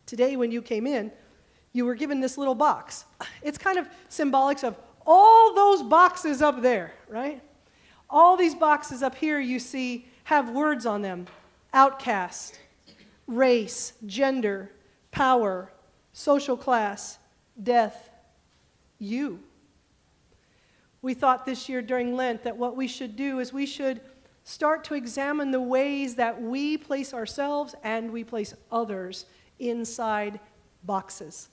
Today, when you came in, you were given this little box. It's kind of symbolic of all those boxes up there, right? All these boxes up here you see have words on them: outcast, race, gender, power, social class, death, you. We thought this year during Lent that what we should do is we should start to examine the ways that we place ourselves and we place others inside boxes.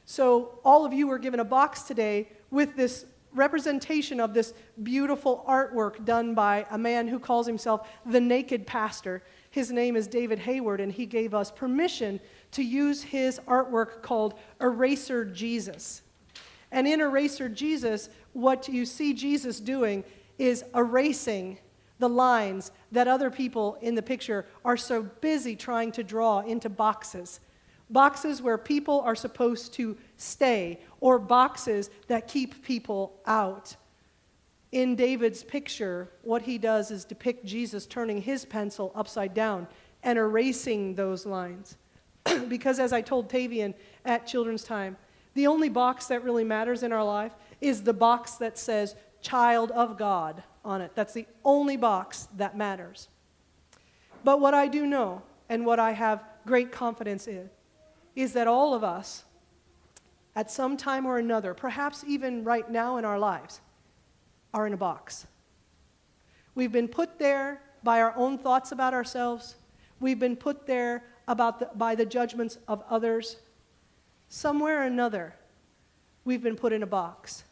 So all of you were given a box today with this representation of this beautiful artwork done by a man who calls himself the Naked Pastor. His name is David Hayward, and he gave us permission to use his artwork called Eraser Jesus. And in Eraser Jesus, what you see Jesus doing is erasing the lines that other people in the picture are so busy trying to draw into boxes. Boxes where people are supposed to stay, or boxes that keep people out. In David's picture, what he does is depict Jesus turning his pencil upside down and erasing those lines. Because as I told Tavian at Children's Time, the only box that really matters in our life is the box that says Child of God on it. That's the only box that matters. But what I do know, and what I have great confidence in, is that all of us, at some time or another, perhaps even right now in our lives, are in a box. We've been put there by our own thoughts about ourselves. We've been put there by the judgments of others. Somewhere or another, we've been put in a box,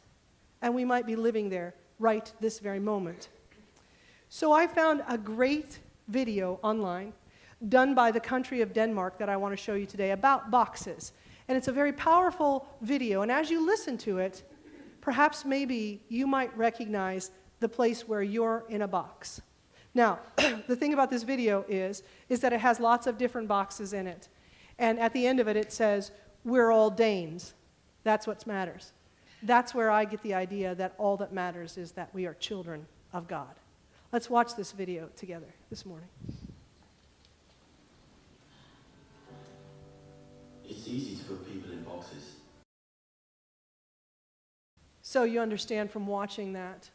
and we might be living there right this very moment. So I found a great video online done by the country of Denmark that I want to show you today about boxes. And it's a very powerful video, and as you listen to it, perhaps maybe you might recognize the place where you're in a box. Now, the thing about this video is that it has lots of different boxes in it. And at the end of it, it says, "We're all Danes." That's what matters. That's where I get the idea that all that matters is that we are children of God. Let's watch this video together this morning. It's easy to put people in boxes. So you understand from watching that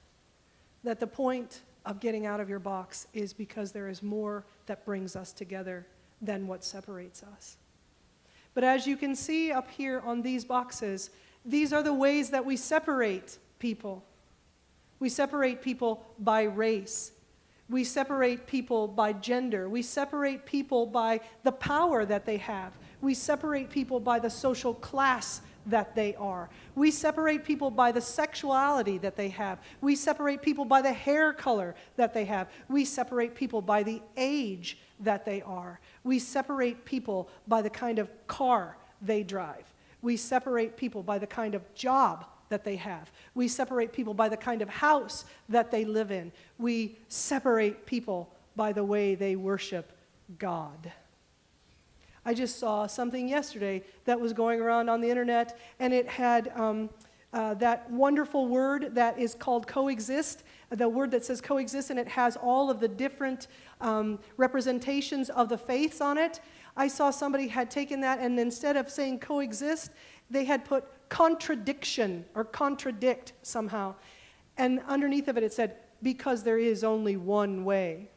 the point of getting out of your box is because there is more that brings us together than what separates us. But as you can see up here on these boxes, these are the ways that we separate people. We separate people by race. We separate people by gender. We separate people by the power that they have. We separate people by the social class that they are. We separate people by the sexuality that they have. We separate people by the hair color that they have. We separate people by the age that they are. We separate people by the kind of car they drive. We separate people by the kind of job that they have. We separate people by the kind of house that they live in. We separate people by the way they worship God. I just saw something yesterday that was going around on the internet, and it had that wonderful word that is called coexist, the word that says coexist, and it has all of the different representations of the faiths on it. I saw somebody had taken that, and instead of saying coexist, they had put contradiction or contradict somehow. And underneath of it, it said, because there is only one way.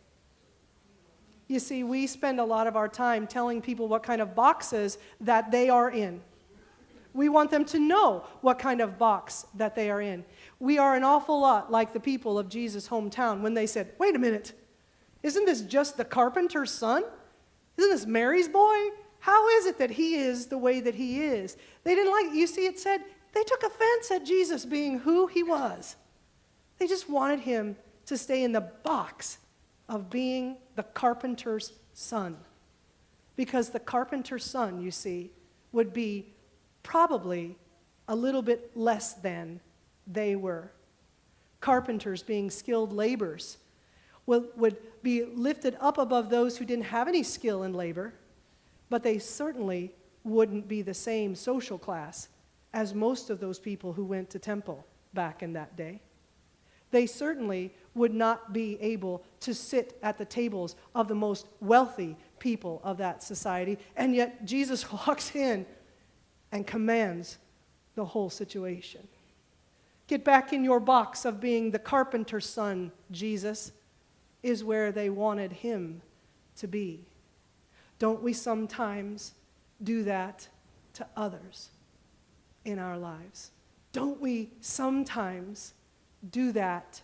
You see, we spend a lot of our time telling people what kind of boxes that they are in. We want them to know what kind of box that they are in. We are an awful lot like the people of Jesus' hometown when they said, wait a minute, isn't this just the carpenter's son? Isn't this Mary's boy? How is it that he is the way that he is? They didn't like it. You see, it said they took offense at Jesus being who he was. They just wanted him to stay in the box of being the carpenter's son. Because the carpenter's son, you see, would be probably a little bit less than they were. Carpenters, being skilled laborers, would be lifted up above those who didn't have any skill in labor, but they certainly wouldn't be the same social class as most of those people who went to temple back in that day. They certainly would not be able to sit at the tables of the most wealthy people of that society. And yet Jesus walks in and commands the whole situation. Get back in your box of being the carpenter's son, Jesus, is where they wanted him to be. Don't we sometimes do that to others in our lives? Don't we sometimes do that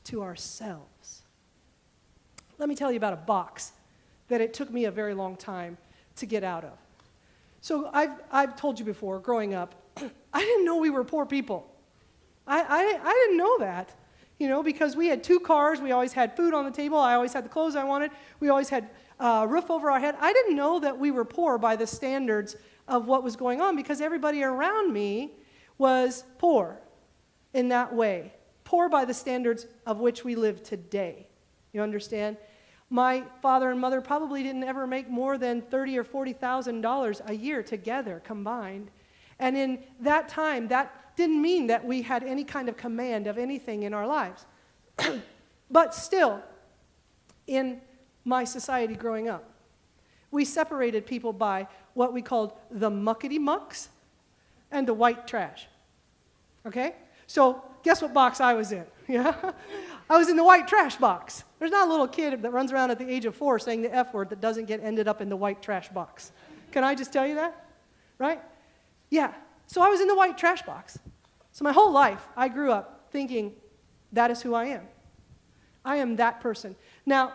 to ourselves? Let me tell you about a box that it took me a very long time to get out of. So I've told you before, growing up, I didn't know we were poor people. I didn't know that, because we had 2 cars. We always had food on the table. I always had the clothes I wanted. We always had a roof over our head. I didn't know that we were poor by the standards of what was going on, because everybody around me was poor in that way. Poor by the standards of which we live today. You understand? My father and mother probably didn't ever make more than $30,000 or $40,000 a year together combined. And in that time, that didn't mean that we had any kind of command of anything in our lives. But still, in my society growing up, we separated people by what we called the muckety-mucks and the white trash. Okay? So guess what box I was in? Yeah? I was in the white trash box. There's not a little kid that runs around at the age of 4 saying the F word that doesn't get ended up in the white trash box. Can I just tell you that? Right? Yeah. So I was in the white trash box. So my whole life, I grew up thinking, that is who I am. I am that person. Now,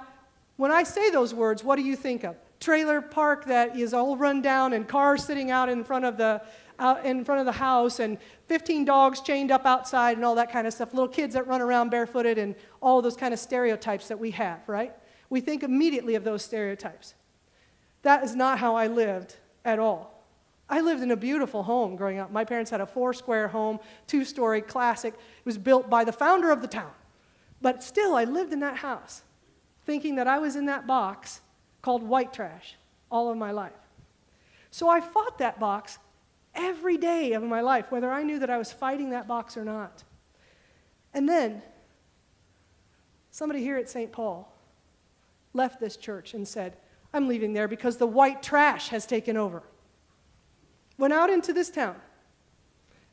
when I say those words, what do you think of? Trailer park that is all run down and cars sitting out in front of the house and 15 dogs chained up outside and all that kind of stuff. Little kids that run around barefooted and all those kind of stereotypes that we have, right? We think immediately of those stereotypes. That is not how I lived at all. I lived in a beautiful home growing up. My parents had a 4-square home, 2-story, classic. It was built by the founder of the town. But still, I lived in that house, thinking that I was in that box called white trash all of my life. So I fought that box every day of my life, whether I knew that I was fighting that box or not. And then, somebody here at St. Paul left this church and said, I'm leaving there because the white trash has taken over. Went out into this town,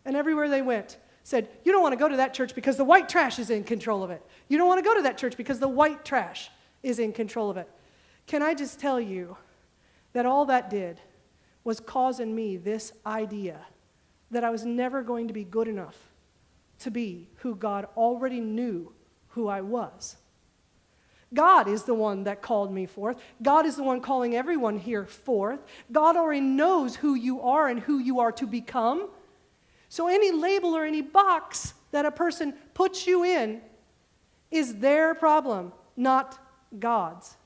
and everywhere they went, said, you don't want to go to that church because the white trash is in control of it. You don't want to go to that church because the white trash is in control of it. Can I just tell you that all that did was cause in me this idea that I was never going to be good enough to be who God already knew who I was. God is the one that called me forth. God is the one calling everyone here forth. God already knows who you are and who you are to become. So any label or any box that a person puts you in is their problem, not God's.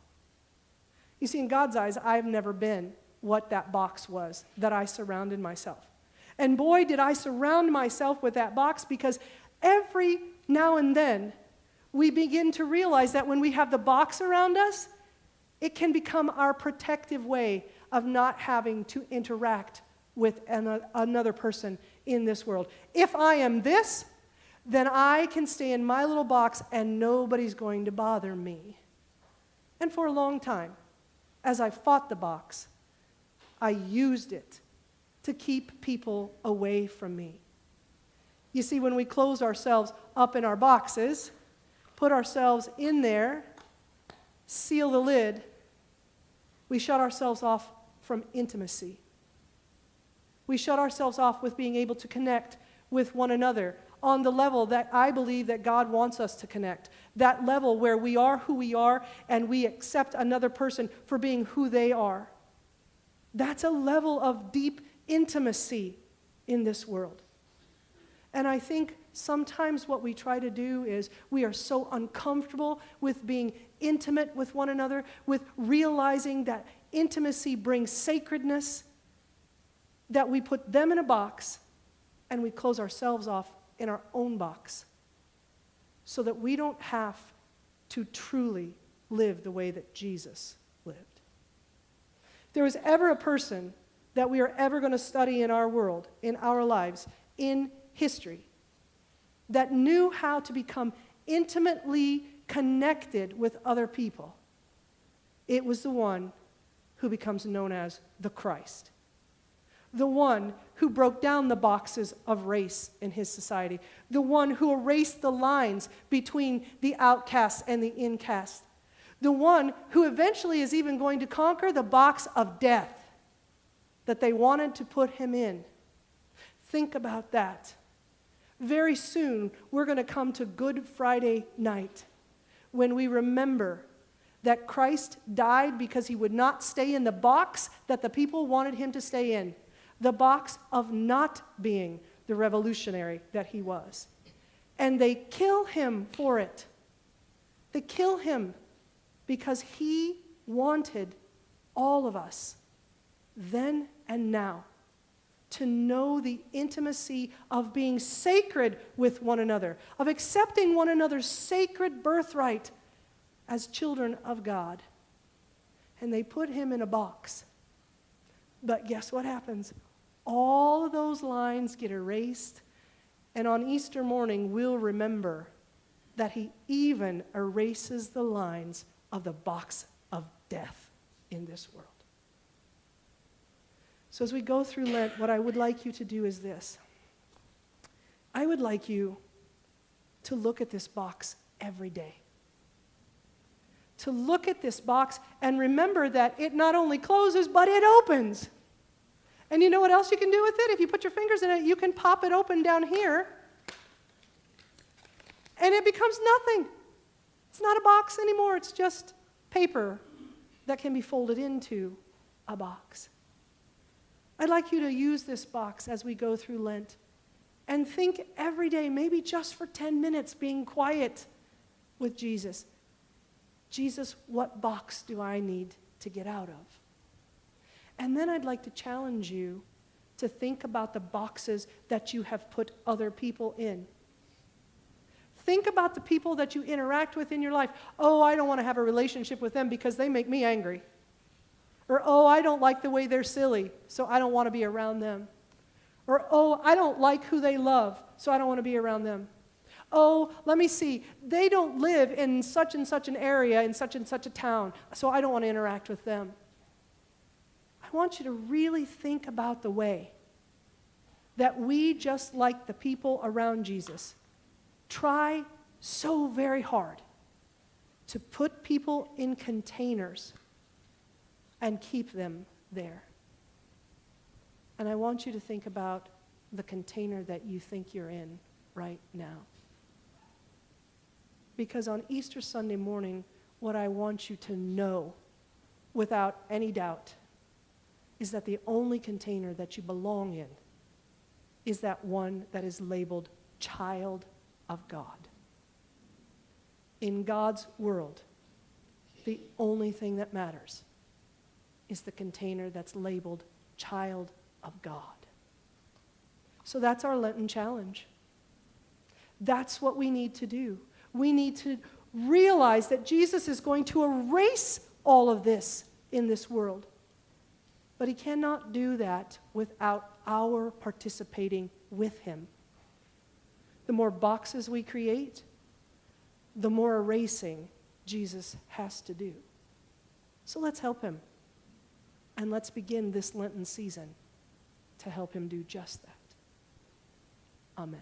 You see, in God's eyes, I've never been what that box was that I surrounded myself. And boy, did I surround myself with that box, because every now and then we begin to realize that when we have the box around us, it can become our protective way of not having to interact with another person in this world. If I am this, then I can stay in my little box and nobody's going to bother me. And for a long time, as I fought the box, I used it to keep people away from me. You see, when we close ourselves up in our boxes, put ourselves in there, seal the lid, we shut ourselves off from intimacy. We shut ourselves off with being able to connect with one another on the level that I believe that God wants us to connect. That level where we are who we are and we accept another person for being who they are. That's a level of deep intimacy in this world. And I think sometimes what we try to do is we are so uncomfortable with being intimate with one another, with realizing that intimacy brings sacredness, that we put them in a box and we close ourselves off in our own box so that we don't have to truly live the way that Jesus lived. If there was ever a person that we are ever going to study in our world, in our lives, in history, that knew how to become intimately connected with other people, it was the one who becomes known as the Christ. The one who broke down the boxes of race in his society. The one who erased the lines between the outcasts and the incasts. The one who eventually is even going to conquer the box of death that they wanted to put him in. Think about that. Very soon, we're going to come to Good Friday night when we remember that Christ died because he would not stay in the box that the people wanted him to stay in, the box of not being the revolutionary that he was. And they kill him for it. They kill him because he wanted all of us, then and now, to know the intimacy of being sacred with one another, of accepting one another's sacred birthright as children of God. And they put him in a box. But guess what happens? All of those lines get erased, and on Easter morning, we'll remember that he even erases the lines of the box of death in this world. So as we go through Lent, what I would like you to do is this. I would like you to look at this box every day. To look at this box and remember that it not only closes, but it opens. And you know what else you can do with it? If you put your fingers in it, you can pop it open down here, and it becomes nothing. It's not a box anymore. It's just paper that can be folded into a box. I'd like you to use this box as we go through Lent and think every day, maybe just for 10 minutes, being quiet with Jesus. Jesus, what box do I need to get out of? And then I'd like to challenge you to think about the boxes that you have put other people in. Think about the people that you interact with in your life. Oh, I don't want to have a relationship with them because they make me angry. Or, oh, I don't like the way they're silly, so I don't want to be around them. Or, oh, I don't like who they love, so I don't want to be around them. Oh, let me see, they don't live in such and such an area, in such and such a town, so I don't want to interact with them. I want you to really think about the way that we, just like the people around Jesus, try so very hard to put people in containers and keep them there. And I want you to think about the container that you think you're in right now. Because on Easter Sunday morning, what I want you to know without any doubt is that the only container that you belong in is that one that is labeled child of God. In God's world, the only thing that matters is the container that's labeled child of God. So that's our Lenten challenge. That's what we need to do. We need to realize that Jesus is going to erase all of this in this world. But he cannot do that without our participating with him. The more boxes we create, the more erasing Jesus has to do. So let's help him. And let's begin this Lenten season to help him do just that. Amen.